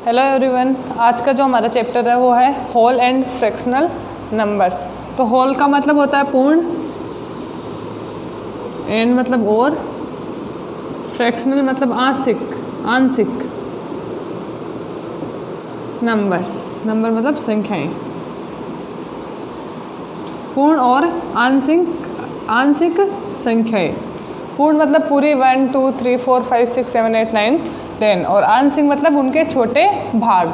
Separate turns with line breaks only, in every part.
Hello everyone, आज का जो हमारा चैप्टर है वो है होल एंड फ्रैक्शनल नंबर्स। तो होल का मतलब होता है पूर्ण, एंड मतलब और, फ्रैक्शनल मतलब आंशिक नंबर्स, नंबर मतलब संख्याएं। पूर्ण और आंशिक संख्याएं। पूर्ण मतलब पूरी 1 2 3 4 5 6 7 8 9 10 और आंशिक मतलब उनके छोटे भाग।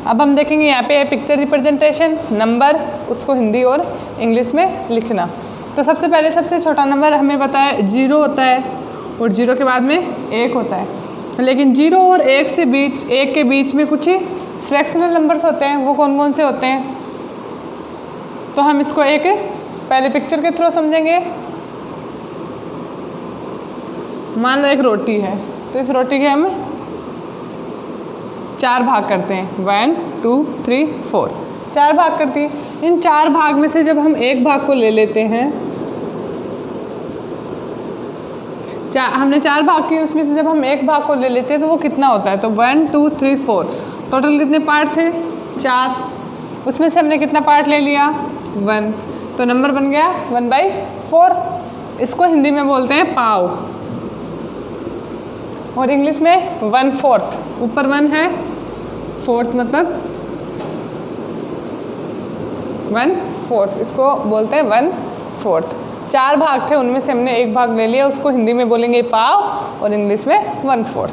अब हम देखेंगे यहाँ पे पिक्चर रिप्रेजेंटेशन, नंबर, उसको हिंदी और इंग्लिश में लिखना। तो सबसे पहले सबसे छोटा नंबर हमें पता है 0 होता है और 0 के बाद में 1 होता है। लेकिन 0 और 1 के बीच में कुछ फ्रैक्शनल नंबर्स होते हैं। वो कौन कौन से होते हैं? तो हम इसको एक पहले पिक्चर के थ्रू समझेंगे। मान लो एक रोटी है, तो इस रोटी के हम 4 भाग करते हैं, 1 2 3 4, 4 भाग करती है। इन 4 भाग में से जब हम एक भाग को ले लेते हैं, हमने 4 भाग किए, उसमें से जब हम एक भाग को ले लेते हैं तो वो कितना होता है? तो 1 2 3 4, टोटल कितने पार्ट थे? 4। उसमें से हमने कितना पार्ट ले लिया? 1। तो नंबर बन गया 1/4। इसको हिंदी में बोलते हैं पाव और इंग्लिश में 1/4। ऊपर 1 है, 4th मतलब 1/4, इसको बोलते हैं 1/4। 4 भाग थे, उनमें से हमने एक भाग ले लिया, उसको हिंदी में बोलेंगे पाव और इंग्लिश में 1/4।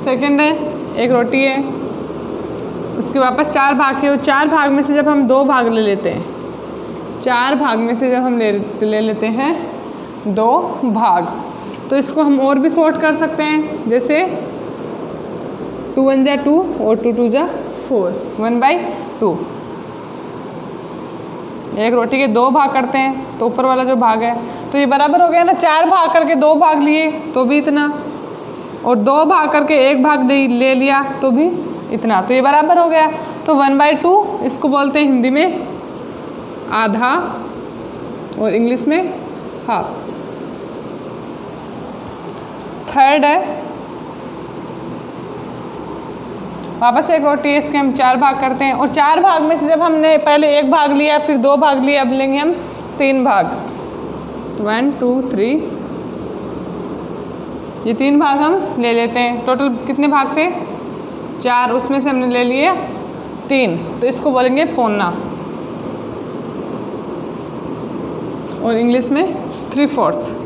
सेकेंड है, एक रोटी है, उसके वापस 4 भाग के, 4 भाग में से जब हम 2 भाग ले लेते हैं, 4 भाग में से जब हम ले लेते हैं 2 भाग, तो इसको हम और भी सॉर्ट कर सकते हैं। जैसे 2 1 जा 2 और 2 2 जा 4, 1/2। एक रोटी के 2 भाग करते हैं तो ऊपर वाला जो भाग है, तो ये बराबर हो गया ना। 4 भाग करके 2 भाग लिए तो भी इतना, और 2 भाग करके 1 भाग ले लिया तो भी इतना, तो ये बराबर हो गया। तो 1/2 इसको बोलते हैं हिंदी में आधा और इंग्लिश में हाफ। थर्ड है, वापस एक रोटी है, इसके हम 4 भाग करते हैं और 4 भाग में से जब हमने पहले 1 भाग लिया, फिर 2 भाग लिया, अब लेंगे हम 3 भाग, 1 2 3, ये 3 भाग हम ले लेते हैं। टोटल कितने भाग थे? 4, उसमें से हमने ले लिए 3, तो इसको बोलेंगे पौना और इंग्लिश में 3/4।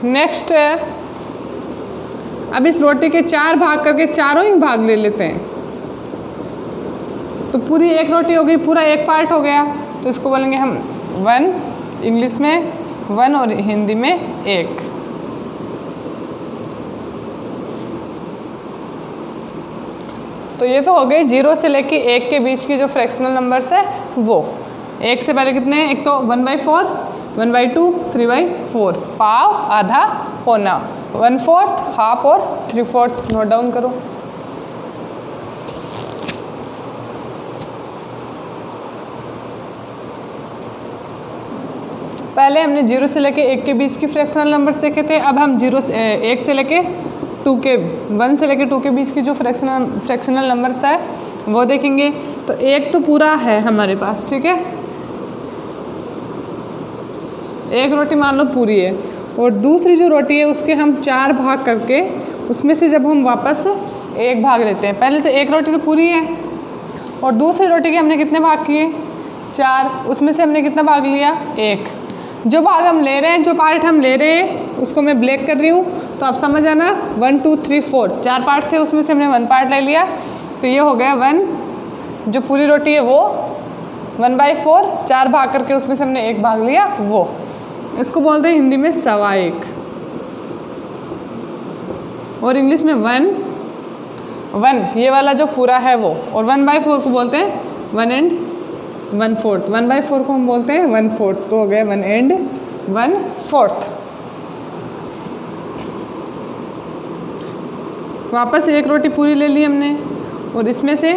नेक्स्ट है, अब इस रोटी के 4 भाग करके चारों ही भाग ले लेते हैं, तो पूरी एक रोटी हो गई, पूरा एक पार्ट हो गया, तो इसको बोलेंगे हम 1, इंग्लिश में 1 और हिंदी में 1। तो ये तो हो गई 0 से लेके 1 के बीच की जो फ्रैक्शनल नंबर्स है वो। 1 से पहले कितने हैं? एक तो 1/4, 1/2, 3/4, पाव, आधा, पौना, 1/4, हाफ और 3/4। नोट डाउन करो। पहले हमने 0 से लेके 1 के बीच की फ्रैक्शनल नंबर्स देखे थे। अब हम 1 से लेके 1 से लेके 2 के बीच की जो फ्रैक्शनल नंबर्स है वो देखेंगे। तो एक तो पूरा है हमारे पास, ठीक है, एक रोटी मान लो पूरी है, और दूसरी जो रोटी है उसके हम 4 भाग करके उसमें से जब हम वापस 1 भाग लेते हैं, पहले तो एक रोटी तो पूरी है और दूसरी रोटी के हमने कितने भाग किए? 4, उसमें से हमने कितना भाग लिया? 1। जो भाग हम ले रहे हैं, जो पार्ट हम ले रहे हैं, उसको मैं ब्लैक कर रही हूँ, तो आप समझ आना। 1 2 3 4, 4 पार्ट थे, उसमें से हमने 1 पार्ट ले लिया, तो ये हो गया 1। जो पूरी रोटी है वो 1/4, 4 भाग करके उसमें से हमने 1 भाग लिया, वो इसको बोलते हैं हिंदी में 1.25 और इंग्लिश में 1 ये वाला जो पूरा है वो, और 1/4 को बोलते हैं 1 and 1/4। 1/4 को हम बोलते हैं 1/4, तो हो गया 1 and 1/4। वापस एक रोटी पूरी ले ली हमने और इसमें से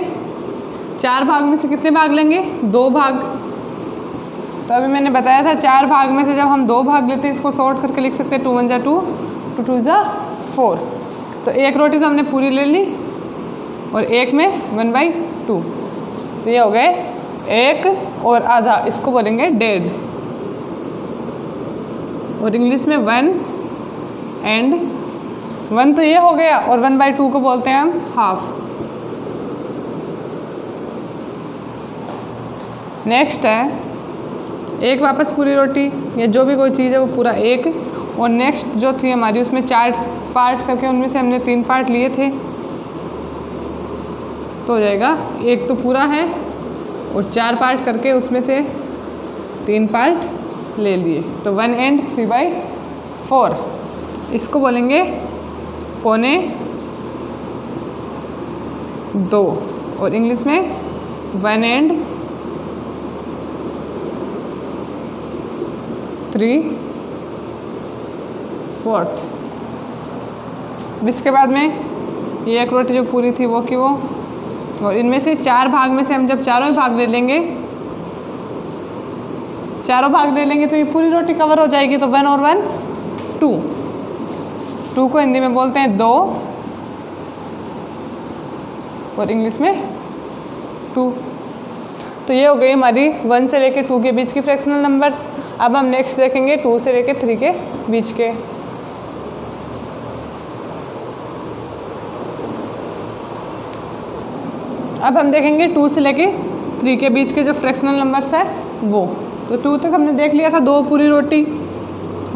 4 भाग में से कितने भाग लेंगे? 2 भाग। तो अभी मैंने बताया था 4 भाग में से जब हम 2 भाग लेते हैं इसको शॉर्ट करके लिख सकते हैं 2 1 जा 2, 2 2 जा 4। तो एक रोटी तो हमने पूरी ले ली और एक में 1/2। तो ये हो गए 1 और आधा, इसको बोलेंगे डेढ़। और इंग्लिश में 1 एंड 1 तो ये हो गया और 1/2 को बोलते हैं हम हाफ। नेक्स्ट है एक वापस पूरी रोटी या जो भी कोई चीज़ है वो पूरा एक, और नेक्स्ट जो थी हमारी उसमें 4 पार्ट करके उनमें से हमने 3 पार्ट लिए थे, तो हो जाएगा एक तो पूरा है और 4 पार्ट करके उसमें से 3 पार्ट ले लिए, तो 1 एंड 3/4। इसको बोलेंगे पौने 2 और इंग्लिश में 1 एंड 3/4। इसके बाद में ये एक रोटी जो पूरी थी वो की वो, और इनमें से 4 भाग में से हम जब चारों ही भाग ले लेंगे, चारों भाग ले लेंगे तो ये पूरी रोटी कवर हो जाएगी। तो 1 और 1 2, 2 को हिंदी में बोलते हैं 2 और इंग्लिश में 2। तो ये हो गई हमारी 1 से लेके 2 के बीच की फ्रैक्शनल नंबर्स। अब हम नेक्स्ट देखेंगे 2 से लेके 3 के बीच के। अब हम देखेंगे 2 से लेके 3 के बीच के जो फ्रैक्शनल नंबर्स है वो। तो 2 तक हमने देख लिया था, 2 पूरी रोटी,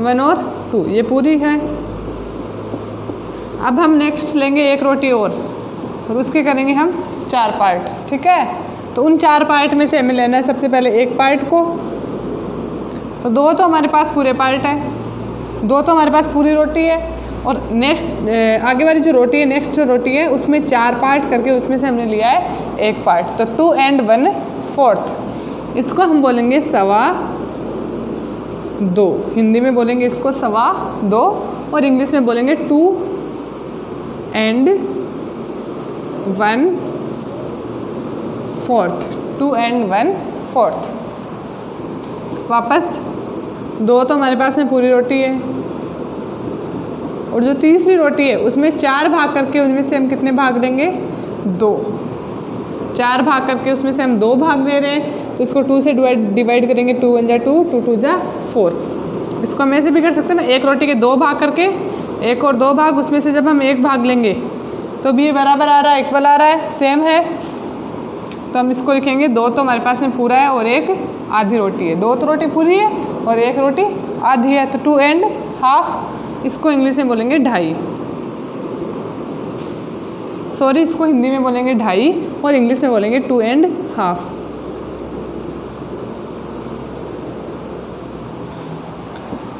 1 और 2 ये पूरी है। अब हम नेक्स्ट लेंगे एक रोटी और उसके करेंगे हम 4 पार्ट, ठीक है। तो उन 4 पार्ट में से हमें लेना है सबसे पहले एक पार्ट को। तो 2 तो हमारे पास पूरे पार्ट है, 2 तो हमारे पास पूरी रोटी है, और नेक्स्ट आगे वाली जो रोटी है, नेक्स्ट जो रोटी है उसमें 4 पार्ट करके उसमें से हमने लिया है एक पार्ट, तो 2 एंड 1/4। इसको हम बोलेंगे 2.25। हिंदी में बोलेंगे इसको 2.25 और इंग्लिश में बोलेंगे 2 एंड 1/4। 2 एंड 1/4। वापस 2 तो हमारे पास में पूरी रोटी है, और जो तीसरी रोटी है उसमें 4 भाग करके उनमें से हम कितने भाग लेंगे? 2। 4 भाग करके उसमें से हम 2 भाग ले रहे हैं, तो इसको 2 से डिवाइड करेंगे। 2 1 जा 2, 2 2 जा 4। इसको हम ऐसे भी कर सकते हैं ना, एक रोटी के 2 भाग करके एक और 2 भाग, उसमें से जब हम एक भाग लेंगे तो भी ये बराबर आ रहा है, इक्वल आ रहा है, सेम है। तो हम इसको लिखेंगे 2 तो हमारे पास में पूरा है और एक आधी रोटी है। 2 तो रोटी पूरी है और एक रोटी आधी है, तो 2 एंड हाफ। इसको इंग्लिश में बोलेंगे 2.5। सॉरी, इसको हिंदी में बोलेंगे 2.5 और इंग्लिश में बोलेंगे 2 एंड हाफ।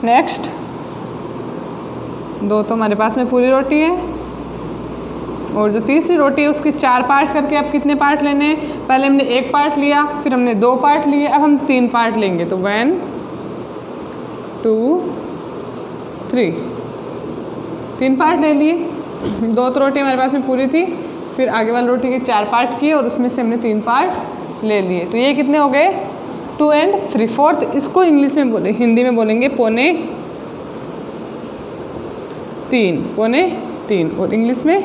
नेक्स्ट 2 तो हमारे पास में पूरी रोटी है, और जो तीसरी रोटी है उसके 4 पार्ट करके अब कितने पार्ट लेने हैं? पहले हमने एक पार्ट लिया, फिर हमने 2 पार्ट लिए, अब हम 3 पार्ट लेंगे। तो 1 2 3, 3 पार्ट ले लिए। 2 तो रोटी हमारे पास में पूरी थी, फिर आगे वाली रोटी के 4 पार्ट किए और उसमें से हमने 3 पार्ट ले लिए। तो ये कितने हो गए? 2 एंड 3/4। इसको इंग्लिश में बोले, हिंदी में बोलेंगे 2.25, 2.25 और इंग्लिश में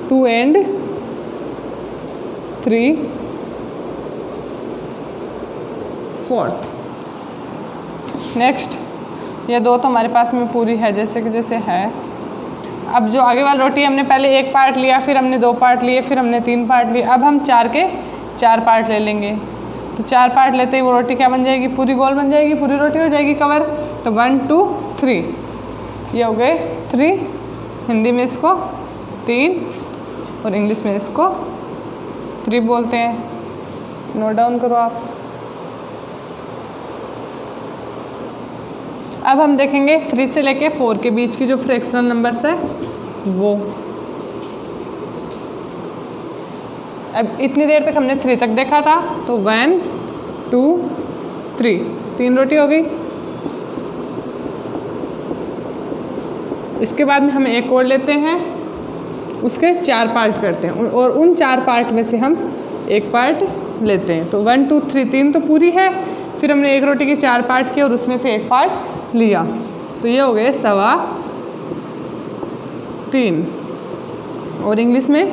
2 एंड 3/4। नेक्स्ट ये 2 तो हमारे पास में पूरी है जैसे कि जैसे है। अब जो आगे वाली रोटी हमने पहले एक पार्ट लिया, फिर हमने 2 पार्ट लिए, फिर हमने 3 पार्ट लिए। अब हम 4 के 4 पार्ट ले लेंगे। तो 4 पार्ट लेते ही वो रोटी क्या बन जाएगी? पूरी गोल बन जाएगी, पूरी रोटी हो जाएगी कवर। तो 1 2 3 ये हो गए 3। हिंदी में इसको 3 और इंग्लिश में इसको 3 बोलते हैं। नोट डाउन करो आप। अब हम देखेंगे 3 से लेके 4 के बीच की जो फ्रैक्शनल नंबर्स है वो। अब इतनी देर तक हमने 3 तक देखा था, तो 1 2 3 3 रोटी हो गई। इसके बाद में हम एक और लेते हैं उसके 4 पार्ट करते हैं और उन 4 पार्ट में से हम एक पार्ट लेते हैं। तो 1 2 3 3 तो पूरी है, फिर हमने एक रोटी के 4 पार्ट किए और उसमें से एक पार्ट लिया, तो ये हो गए 3.25। और इंग्लिश में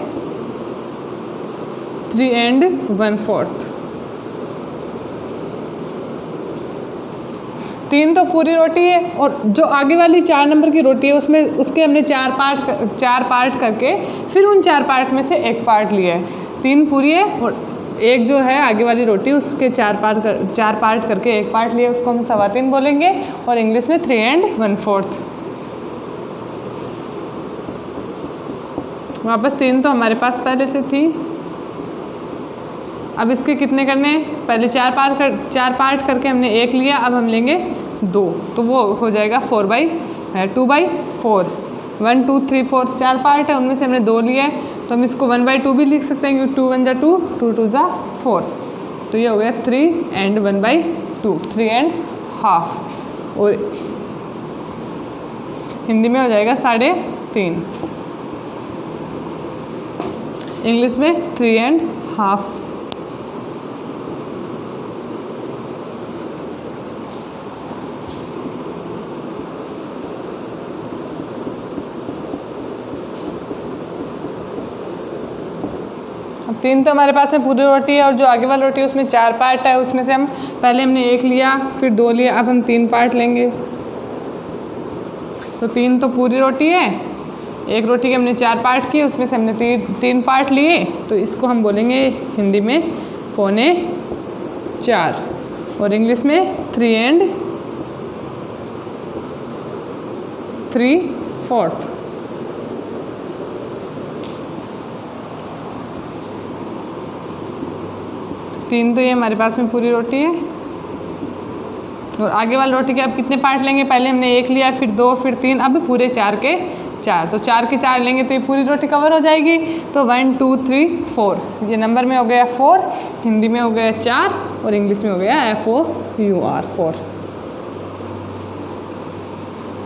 3 1/4। 3 तो पूरी रोटी है और जो आगे वाली 4 नंबर की रोटी है उसमें उसके हमने 4 पार्ट करके फिर उन 4 पार्ट में से एक पार्ट लिया है। 3 पूरी है और एक जो है आगे वाली रोटी उसके 4 पार्ट करके एक पार्ट लिया, उसको हम 3.25 बोलेंगे और इंग्लिश में 3 1/4। वापस 3 तो हमारे पास पहले से थी। अब इसके कितने करने हैं, पहले 4 पार्ट करके हमने एक लिया, अब हम लेंगे 2, तो वो हो जाएगा 2/4। 1 2 3 4 4 पार्ट है, उनमें से हमने 2 लिया है, तो हम इसको 1/2 भी लिख सकते हैं क्योंकि 2 1 2 2 2 4। तो ये हो गया 3 1/2, 3.5। और हिंदी में हो जाएगा 3.5, इंग्लिश में 3.5। अब 3 तो हमारे पास में पूरी रोटी है और जो आगे वाली रोटी है उसमें 4 पार्ट है, उसमें से हम पहले हमने एक लिया फिर 2 लिया, अब हम 3 पार्ट लेंगे। तो 3 तो पूरी रोटी है, एक रोटी के हमने 4 पार्ट किए, उसमें से हमने 3 पार्ट लिए, तो इसको हम बोलेंगे हिंदी में 3.25 और इंग्लिश में 3 3/4। तीन तो ये हमारे पास में पूरी रोटी है और आगे वाली रोटी के अब कितने पार्ट लेंगे, पहले हमने एक लिया फिर 2 फिर 3, अब पूरे 4 के 4, तो 4 के 4 लेंगे तो ये पूरी रोटी कवर हो जाएगी। तो 1 2 3 4 ये नंबर में हो गया 4, हिंदी में हो गया 4 और इंग्लिश में हो गया FOUR 4।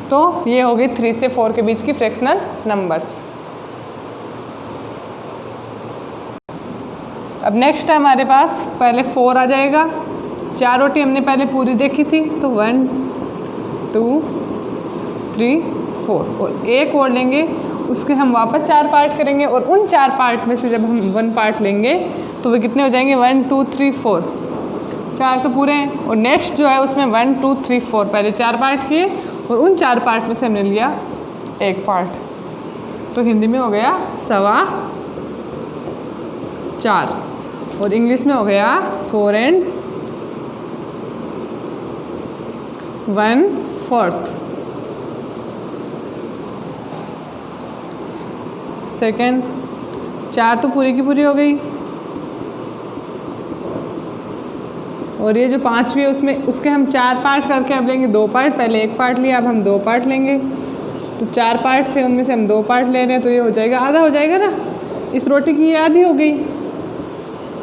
तो ये हो गई 3 से 4 के बीच की फ्रैक्शनल नंबर्स। अब नेक्स्ट है हमारे पास पहले 4 आ जाएगा। 4 रोटी हमने पहले पूरी देखी थी, तो 1 2 3 4 और एक और लेंगे, उसके हम वापस 4 पार्ट करेंगे और उन 4 पार्ट में से जब हम 1 पार्ट लेंगे तो वे कितने हो जाएंगे 1 2 3 4। 4 तो पूरे हैं और नेक्स्ट जो है उसमें 1 2 3 4 पहले 4 पार्ट किए और उन 4 पार्ट में से हमने लिया एक पार्ट, तो हिंदी में हो गया 4.25 और इंग्लिश में हो गया 4 1/4। सेकेंड 4 तो पूरी की पूरी हो गई और ये जो 5वीं है उसमें उसके हम 4 पार्ट करके अब लेंगे 2 पार्ट, पहले एक पार्ट लिया अब हम 2 पार्ट लेंगे, तो 4 पार्ट थे उनमें से हम 2 पार्ट ले रहे हैं, तो ये हो जाएगा आधा हो जाएगा ना। इस रोटी की ये आधी हो गई,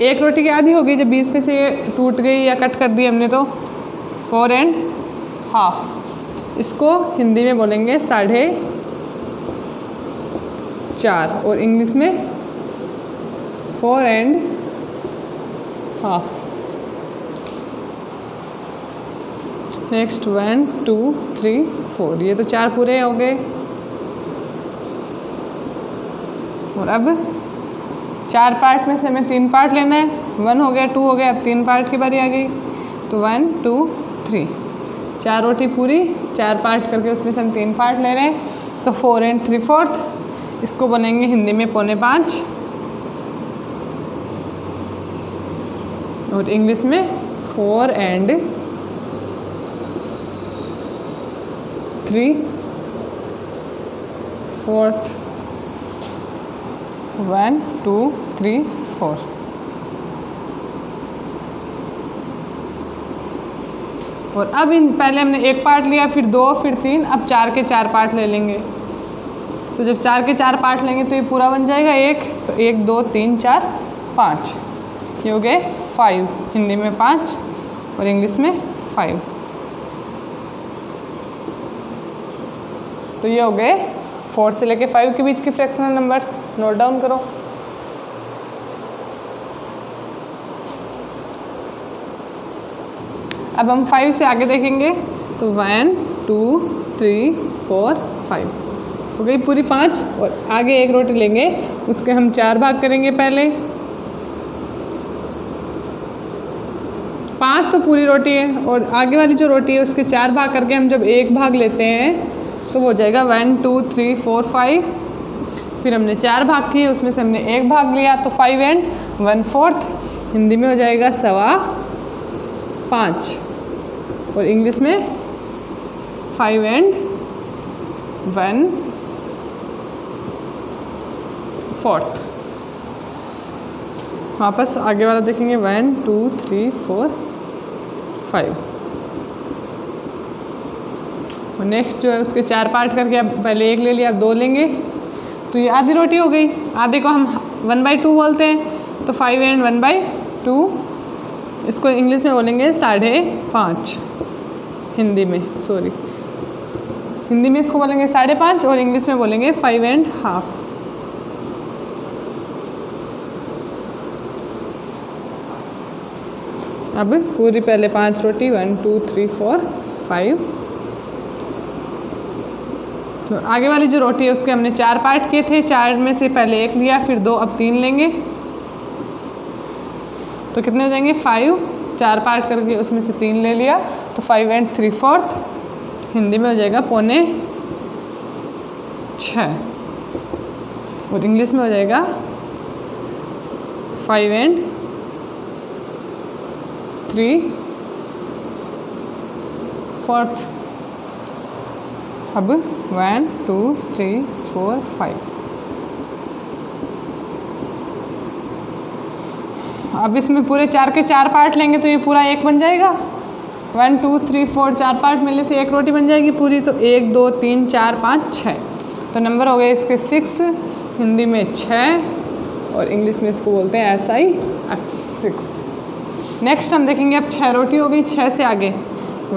एक रोटी की आधी हो गई, जब बीच में से ये टूट गई या कट कर दी हमने तो 4.5। इसको हिंदी में बोलेंगे 4.5 और इंग्लिश में 4.5। नेक्स्ट 1 2 3 4 ये तो 4 पूरे हो गए और अब 4 पार्ट में से हमें 3 पार्ट लेना है। 1 हो गया 2 हो गया, अब 3 पार्ट की बारी आ गई, तो 1 2 3 4 रोटी पूरी 4 पार्ट करके उसमें से हम 3 पार्ट ले रहे हैं, तो 4 3/4 इसको बनेंगे हिंदी में 4.25 और इंग्लिश में 4 3/4। 1 2 3 4 और अब इन पहले हमने एक पार्ट लिया फिर 2 फिर 3, अब 4 के 4 पार्ट ले लेंगे, तो जब 4 के 4 पार्ट लेंगे तो ये पूरा बन जाएगा 1, तो 1 2 3 4 5 ये हो गए 5, हिंदी में 5 और इंग्लिश में 5, तो ये हो गए 4 से लेके 5 के बीच की फ्रैक्शनल नंबर्स नोट डाउन करो। अब हम 5 से आगे देखेंगे तो 1 2 3 4 5 हो गई पूरी 5। और आगे एक रोटी लेंगे, उसके हम 4 भाग करेंगे। पहले 5 तो पूरी रोटी है और आगे वाली जो रोटी है उसके 4 भाग करके हम जब एक भाग लेते हैं तो वो हो जाएगा 1 2 3 4 5। फिर हमने 4 भाग किए, उसमें से हमने एक भाग लिया तो 5 एंड 1/4 हिंदी में हो जाएगा 5.25 और इंग्लिश में 5 एंड 1/4। वापस आगे वाला देखेंगे 1 2 3 4 5 और नेक्स्ट जो है उसके 4 पार्ट करके अब पहले एक ले लिया, अब 2 लेंगे तो ये आधी रोटी हो गई। आधे को हम 1/2 बोलते हैं तो 5 एंड 1/2 इसको इंग्लिश में बोलेंगे 5.5। हिंदी में हिंदी में इसको बोलेंगे 5.5 और इंग्लिश में बोलेंगे 5.5। अब पूरी पहले 5 रोटी 1 2 3 4 5 तो आगे वाली जो रोटी है उसके हमने 4 पार्ट किए थे। 4 में से पहले एक लिया, फिर 2, अब 3 लेंगे तो कितने हो जाएंगे 5। 4 पार्ट करके उसमें से 3 ले लिया तो 5 एंड 3/4 हिंदी में हो जाएगा 5.25 और इंग्लिश में हो जाएगा 5 एंड 3/4। अब 1 2 3 4 5 अब इसमें पूरे 4 के 4 पार्ट लेंगे तो ये पूरा एक बन जाएगा। 1 2 3 4 4 पार्ट मिलने से एक रोटी बन जाएगी पूरी। तो 1 2 3 4 5 6 तो नंबर हो गए इसके 6, हिंदी में 6 और इंग्लिश में इसको बोलते हैं SIX 6। नेक्स्ट हम देखेंगे अब 6 रोटी हो गई। 6 से आगे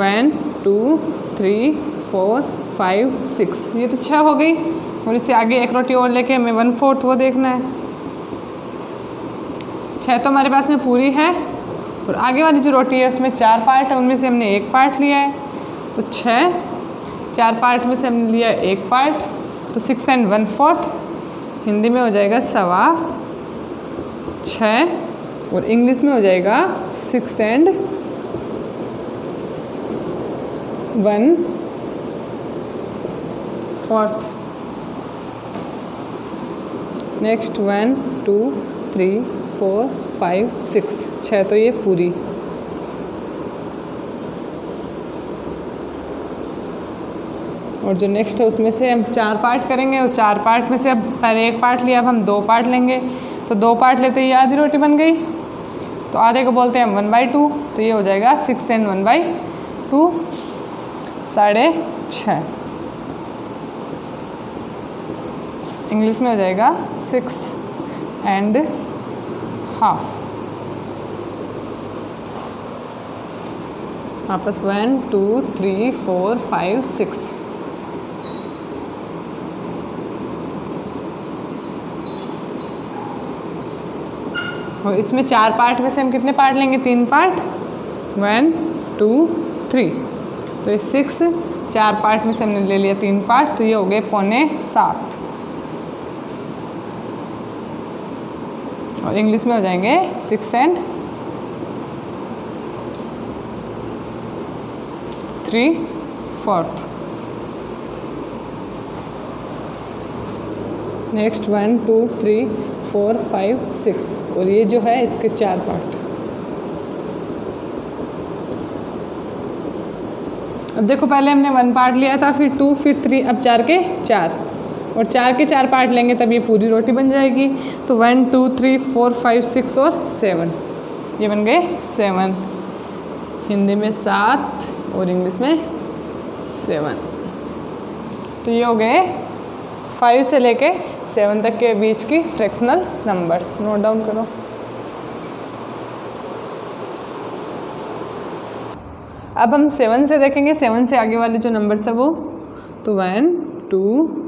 1 2 3 4 5 6 ये तो 6 हो गई और इससे आगे एक रोटी और लेके हमें 1/4 वो देखना है। 6 तो हमारे पास में पूरी है और आगे वाली जो रोटी है उसमें 4 पार्ट है, उनमें से हमने एक पार्ट लिया है तो 6। 4 पार्ट में से हमने लिया एक पार्ट तो 6 एंड 1/4 हिंदी में हो जाएगा 6.25 और इंग्लिश में हो जाएगा 6 एंड 1/4। नेक्स्ट 1 2 3 4 5 6 6 तो ये पूरी। और जो नेक्स्ट है उसमें से हम 4 पार्ट करेंगे और 4 पार्ट में से अब पहले एक पार्ट लिया, अब हम 2 पार्ट लेंगे तो 2 पार्ट लेते ही आधी रोटी बन गई तो आधे को बोलते हैं हम 1/2 तो ये हो जाएगा 6 एंड 1/2 6.5। इंग्लिश में हो जाएगा 6 एंड हाफ। वापस 1 2 3 4 5 6 और इसमें 4 पार्ट में से हम कितने पार्ट लेंगे 3 पार्ट 1 2 3 तो ये 6। 4 पार्ट में से हमने ले लिया 3 पार्ट तो ये हो गए 6.25 और इंग्लिश में हो जाएंगे 6 एंड 3/4। नेक्स्ट 1 2 3 4 5 6 और ये जो है इसके 4 पार्ट। अब देखो पहले हमने 1 पार्ट लिया था, फिर 2 फिर 3, अब 4 के 4 और 4 के 4 पार्ट लेंगे तब ये पूरी रोटी बन जाएगी। तो 1 2 3 4 5 6 और 7 ये बन गए 7 हिंदी में 7 और इंग्लिश में 7। तो ये हो गए 5 से लेके 7 तक के बीच की फ्रैक्शनल नंबर्स। नोट डाउन करो। अब हम 7 से देखेंगे। 7 से आगे वाले जो नंबर्स है वो तो 1 2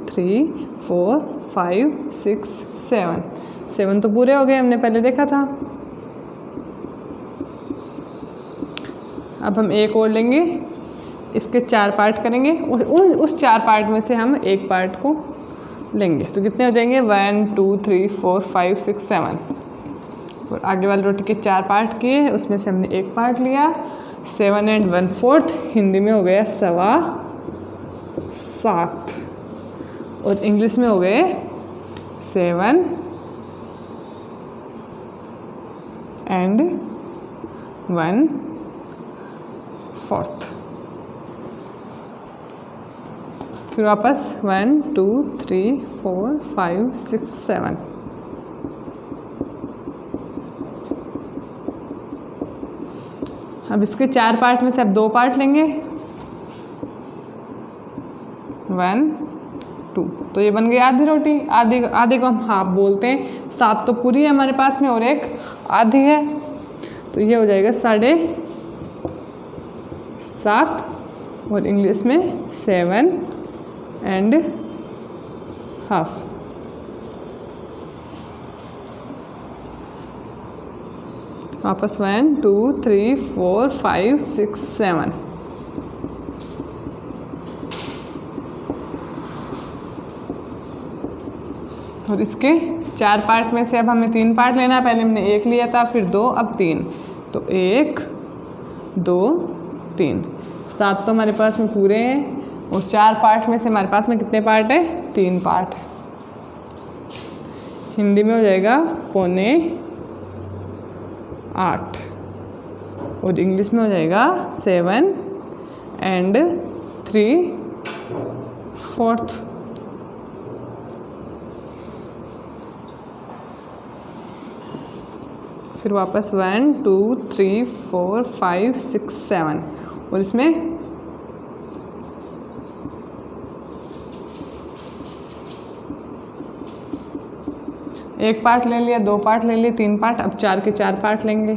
3 4 5 6 7, 7 तो पूरे हो गए, हमने पहले देखा था। अब हम एक और लेंगे, इसके 4 पार्ट करेंगे और उस 4 पार्ट में से हम एक पार्ट को लेंगे, तो कितने हो जाएंगे 1 2 3 4 5 6 7। और आगे वाली रोटी के 4 पार्ट किए, उसमें से हमने एक पार्ट लिया, 7 and 1/4, हिंदी में हो गया 7.25 और इंग्लिश में हो गए 7 and 1/4। फिर वापस 1 2 3 4 5 6 7। अब इसके 4 पार्ट में से अब 2 पार्ट लेंगे, 1 2, तो ये बन गई आधी रोटी। आधे को हम हाफ बोलते हैं। 7 तो पूरी है हमारे पास में और एक आधी है, तो ये हो जाएगा 7.5 और इंग्लिश में 7.5। वापस 1 2 3 4 5 6 7। और इसके 4 पार्ट में से अब हमें 3 पार्ट लेना है। पहले हमने 1 लिया था, फिर 2, अब 3, तो 1 2 3। 7 तो हमारे पास में पूरे हैं और 4 पार्ट में से हमारे पास में कितने पार्ट है, 3 पार्ट है। हिंदी में हो जाएगा 7.25 और इंग्लिश में हो जाएगा 7 and 3/4। फिर वापस 1 2 3 4 5 6 7 और इसमें एक पार्ट ले लिया, 2 पार्ट ले लिए, 3 पार्ट, अब 4 के 4 पार्ट लेंगे,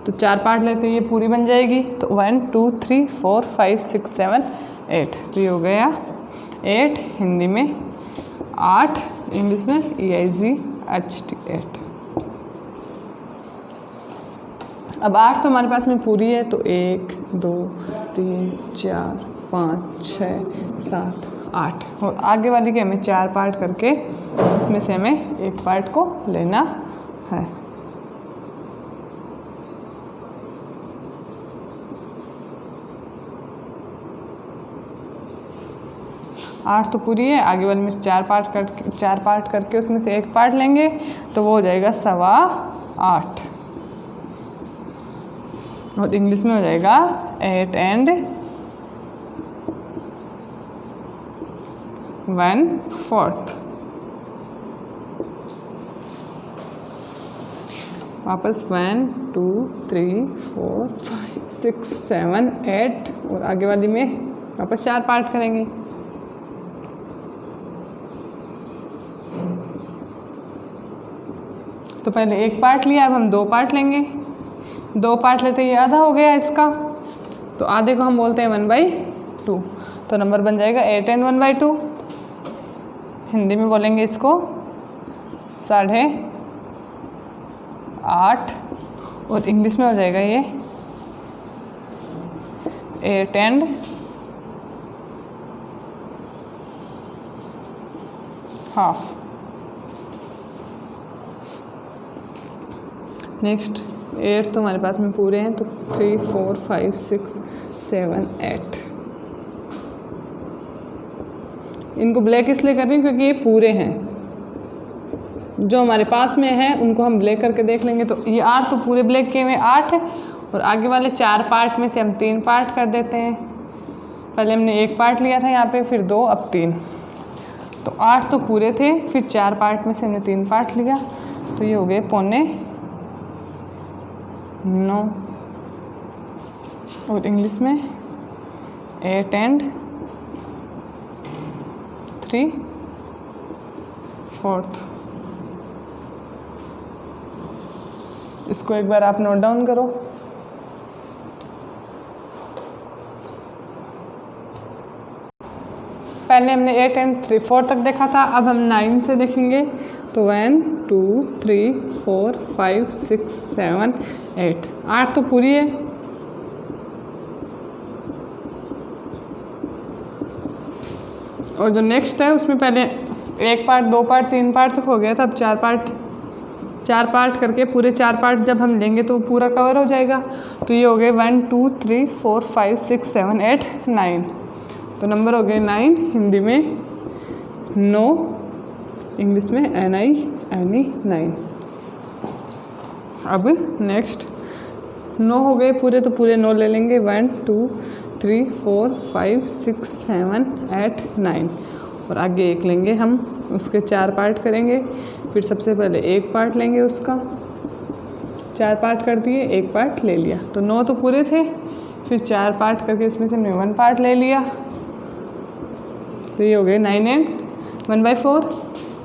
तो 4 पार्ट लेते हैं, ये पूरी बन जाएगी। तो 1 2 3 4 5 6 7 8, तो ये हो गया 8, हिंदी में 8, इंग्लिश में EIGHT 8। अब 8 तो हमारे पास में पूरी है, तो 1 2 3 4 5 6 7 8 और आगे वाली के हमें 4 पार्ट करके उसमें से हमें एक पार्ट को लेना है। आठ तो पूरी है, आगे वाले में से 4 पार्ट करके उसमें से एक पार्ट लेंगे, तो वो हो जाएगा 8.25 और इंग्लिश में हो जाएगा 8 and 1/4। वापस 1 2 3 4 5 6 7 8 और आगे वाली में वापस 4 पार्ट करेंगे। तो पहले एक पार्ट लिया, अब हम 2 पार्ट लेंगे। 2 पार्ट लेते ही आधा हो गया इसका, तो आधे को हम बोलते हैं 1/2, तो नंबर बन जाएगा 8 and 1/2। हिंदी में बोलेंगे इसको 8.5 और इंग्लिश में हो जाएगा ये 8 and 1/2। नेक्स्ट 8 तो हमारे पास में पूरे हैं, तो 3 4 5 6 7 8। इनको ब्लैक इसलिए कर रही हूँ क्योंकि ये पूरे हैं, जो हमारे पास में है उनको हम ब्लैक करके देख लेंगे। तो ये 8 तो पूरे ब्लैक किए हुए 8 है और आगे वाले 4 पार्ट में से हम 3 पार्ट कर देते हैं। पहले हमने एक पार्ट लिया था यहाँ पे, फिर 2, अब 3, तो 8 तो पूरे थे, फिर 4 पार्ट में से हमने 3 पार्ट लिया, तो ये हो गए 8.25 और इंग्लिश में 8 and 3/4। इसको एक बार आप नोट डाउन करो। पहले हमने 8 एंड 3/4 तक देखा था, अब हम 9 से देखेंगे। तो 1 2 3 4 5 6 7 8, 8 तो पूरी है। और जो नेक्स्ट है उसमें पहले 1 पार्ट 2 पार्ट 3 पार्ट तक हो गया था, अब 4 पार्ट करके पूरे 4 पार्ट जब हम लेंगे तो पूरा कवर हो जाएगा। तो ये हो गए 1 2 3 4 5 6 7 8 9, तो नंबर हो गए 9, हिंदी में नो, इंग्लिश में NI 9। अब नेक्स्ट नो हो गए पूरे, तो पूरे नो ले लेंगे 1 2 3 4 5 6 7 8 9, और आगे एक लेंगे हम, उसके 4 पार्ट करेंगे। फिर सबसे पहले 1 पार्ट लेंगे, उसका 4 पार्ट कर दिए, 1 पार्ट ले लिया, तो 9 तो पूरे थे। फिर 4 पार्ट करके उसमें से हमने 1 पार्ट ले लिया, तो ये हो गए 9 एंड 1/4।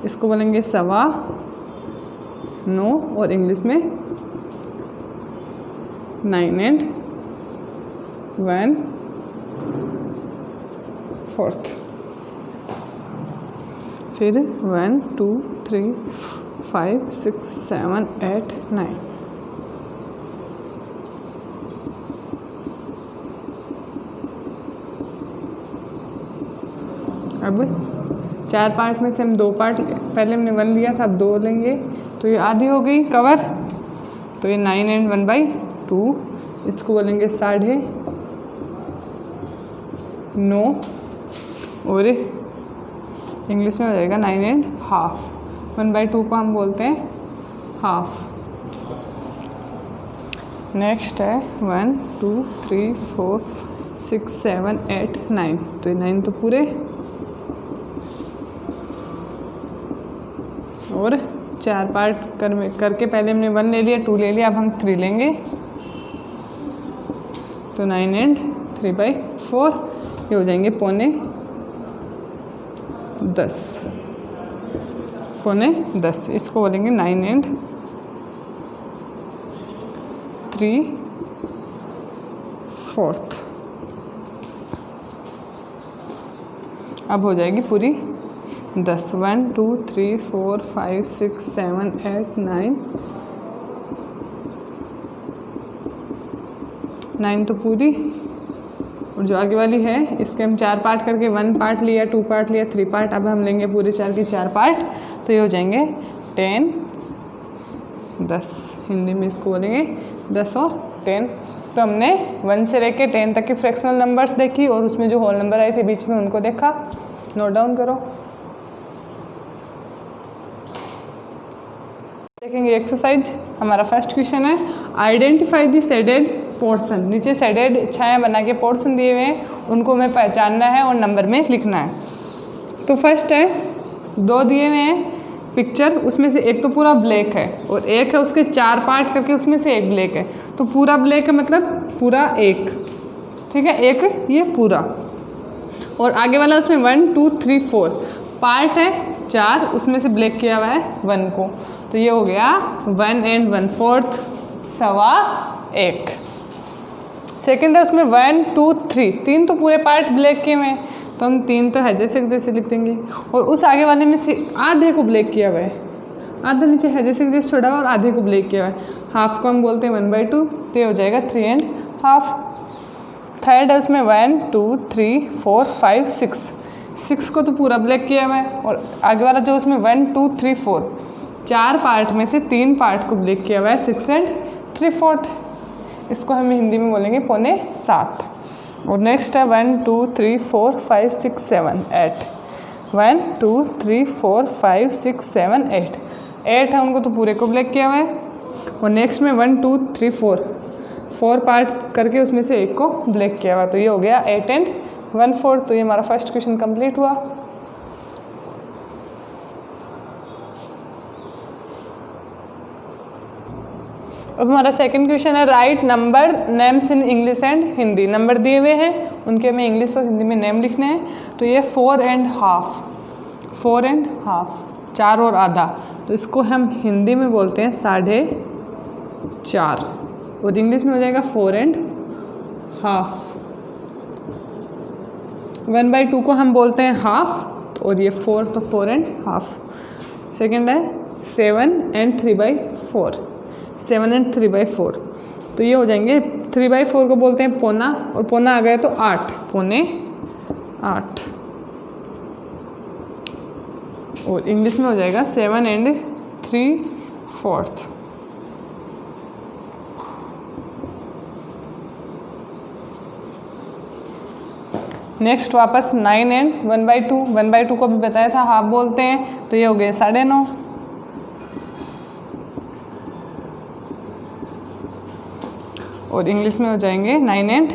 इसको बोलेंगे 1.25 9, और इंग्लिश में 9 एंड 1/4। फिर 1 2 3 5 6 7 8 9। अब 4 पार्ट में से हम 2 पार्ट, पहले हमने 1 लिया था, अब 2 लेंगे, तो ये आधी हो गई कवर। तो ये 9 एंड 1/2, इसको बोलेंगे 9.5, और इंग्लिश में हो जाएगा 9 एंड हाफ। 1/2 को हम बोलते हैं हाफ। नेक्स्ट है 1 2 3 4 6 7 8 9, तो ये 9 तो पूरे, और 4 पार्ट करके पहले हमने 1 ले लिया, 2 ले लिया, अब हम 3 लेंगे, तो 9 एंड 3/4, ये हो जाएंगे 9.10। इसको बोलेंगे 9 एंड 3/4। अब हो जाएगी पूरी 10। 1 2 3 4 5 6 7 8 9 तो पूरी, और जो आगे वाली है इसके हम 4 पार्ट करके 1 पार्ट लिया, 2 पार्ट लिया, 3 पार्ट, अब हम लेंगे पूरे 4 के 4 पार्ट, तो ये हो जाएंगे 10 10, हिंदी में इसको बोलेंगे 10 और 10। तो हमने 1 से लेके 10 तक की फ्रैक्शनल नंबर्स देखी, और उसमें जो होल नंबर आए थे बीच में उनको देखा। नोट डाउन करो। देखेंगे एक्सरसाइज। हमारा फर्स्ट क्वेश्चन है, आइडेंटिफाई द शेडेड पोर्शन। नीचे शेडेड छाया बना के पोर्शन दिए हुए हैं, उनको हमें पहचानना है और नंबर में लिखना है। तो फर्स्ट है, 2 दिए हुए हैं पिक्चर, उसमें से एक तो पूरा ब्लैक है और एक है उसके 4 पार्ट करके उसमें से एक ब्लैक है। तो पूरा ब्लैक है मतलब पूरा एक, ठीक है, एक ये पूरा, और आगे वाला उसमें 1 2 3 4 पार्ट है 4, उसमें से ब्लैक किया हुआ है 1 को, तो ये हो गया 1 एंड 1/4, 1.25। सेकेंड है उसमें 1 2 3 तो पूरे पार्ट ब्लैक किए हुए हैं, तो हम 3 तो है जैसे लिख देंगे, और उस आगे वाले में से आधे को ब्लैक किया हुआ है, आधा नीचे है जैसे छोड़ा हुआ और आधे को ब्लैक किया हुआ है, हाफ को हम बोलते हैं 1/2, तो ये हो जाएगा 3 एंड हाफ। थर्ड है उसमें 1 2 3 4 5 6 को तो पूरा ब्लैक किया हुआ है, और आगे वाला जो उसमें 1 2 3 4 4 पार्ट में से 3 पार्ट को ब्लैक किया हुआ है, 6 एंड 3/4, इसको हम हिंदी में बोलेंगे 6.25। और नेक्स्ट है 1 2 3 4 5 6 7 8, 1 2 3 4 5 6 7 8 है उनको तो पूरे को ब्लैक किया हुआ है, और नेक्स्ट में 1 2 3 4 पार्ट करके उसमें से एक को ब्लैक किया हुआ, तो ये हो गया 8 एंड 1/4। तो ये हमारा फर्स्ट क्वेश्चन कंप्लीट हुआ। अब हमारा सेकंड क्वेश्चन है, right number names in English and Hindi. Number दिए हुए हैं, उनके हमें इंग्लिश और हिंदी में नेम लिखने हैं। तो ये 4 एंड हाफ, 4 और आधा, तो इसको हम हिंदी में बोलते हैं 4.5, और इंग्लिश में हो जाएगा 4 एंड हाफ। 1/2 को हम बोलते हैं हाफ, और ये 4 तो 4 एंड हाफ। सेकंड है 7 एंड 3/4, 7 एंड 3/4, तो ये हो जाएंगे 3/4 को बोलते हैं पौना, और पौना आ गया तो 8, पौने 8, और इंग्लिश में हो जाएगा 7 एंड 3/4। नेक्स्ट वापस 9 एंड 1/2, 1/2 को भी बताया था हाफ बोलते हैं, तो ये हो गए 9.5, और इंग्लिश में हो जाएंगे 9 एंड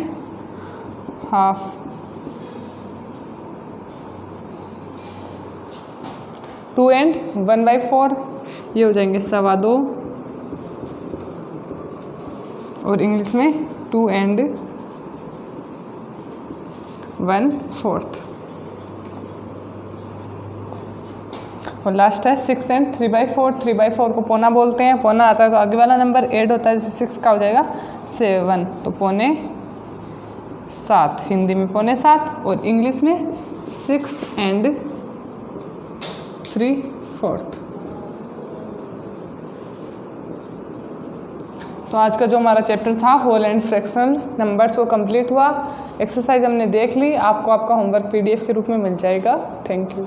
हाफ। 2 एंड 1/4, ये हो जाएंगे 2.25, और इंग्लिश में 2 एंड 1/4। और लास्ट है 6 एंड 3/4, 3/4 को पौना बोलते हैं, पौना आता है तो आगे वाला नंबर ऐड होता है, जैसे 6 का हो जाएगा 7, तो पौने 7, हिंदी में पौने 7, और इंग्लिश में 6 एंड 3/4। तो आज का जो हमारा चैप्टर था होल एंड फ्रैक्शनल नंबर्स वो कंप्लीट हुआ। एक्सरसाइज हमने देख ली, आपको आपका होमवर्क PDF के रूप में मिल जाएगा। Thank you.